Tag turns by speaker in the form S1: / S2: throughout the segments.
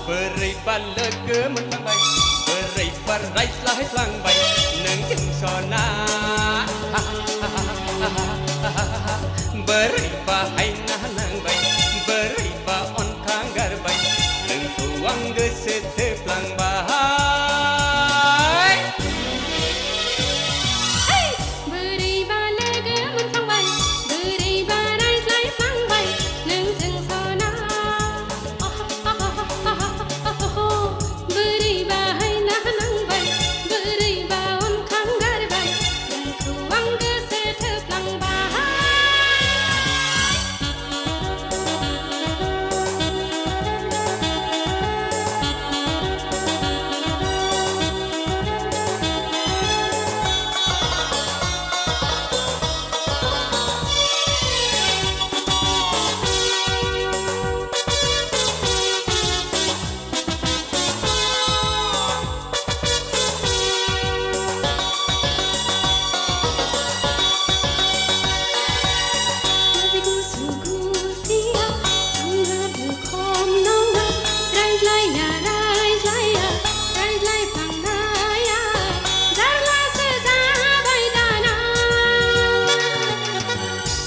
S1: Beri balik ke mentang baik, beri berai selahai selang baik, neng jeng sona. Beri bahai nang baik, beri ba on kanggar baik, neng tuang gesete pelang bahai.
S2: Beri balik ke mentang baik, beri berai selahai selang baik, neng jeng sona. Beri bahai nang baik, beri ba on kanggar baik, neng tuang gesete pelang bahai.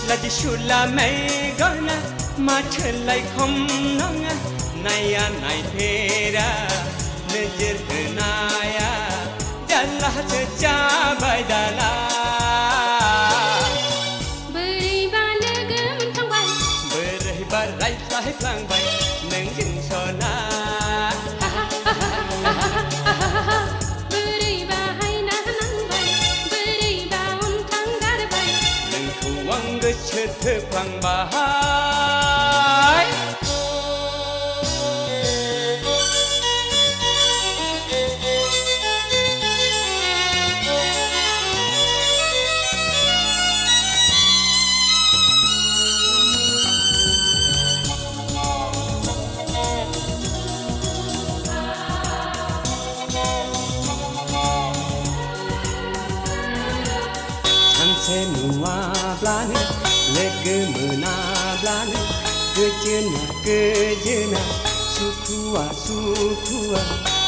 S1: Laji shula mai gona ma chelai khom nanga naya nai phera najir naya jalla cha bai dala
S2: Beri balik ke mentang baik,
S1: beri barai lai plang bai neng jing sona.
S2: beri bahai nang baik, beri ba on kanggar baik.
S1: Neng tuang gesete plang bahai. Senua blani lege mena blani kejena sukua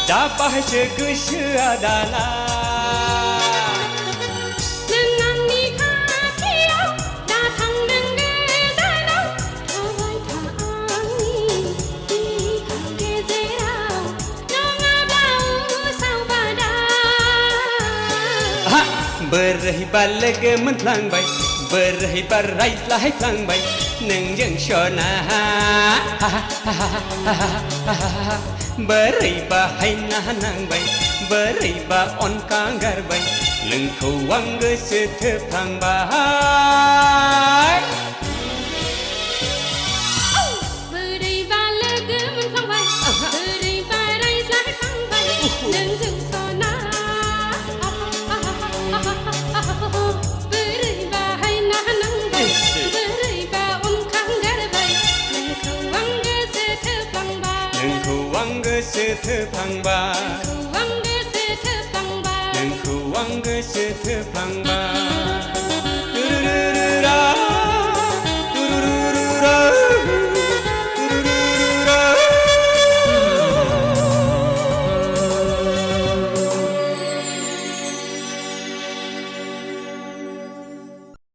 S1: dapat segera
S2: Dengan nikah kiau datang dengan kawai taangi nikah gezerau nonga bau sau badan.
S1: Beri balik mentlang baik, beri berai lahai pelang baik, neng jeng sona. Beri bahai nang baik, beri ba on kanggar baik, neng tuang gesete pelang bahai.
S2: Beri balik ke mentang baik, beri berai selahai selang baik, neng jeng sona. Beri bahai nang baik, beri ba on kanggar baik, neng tuang gesete pelang baik.
S1: Neng tuang gesete pelang bahai.
S2: Tuang gesete pelang baik.
S1: Neng tuang gesete pelang bahai.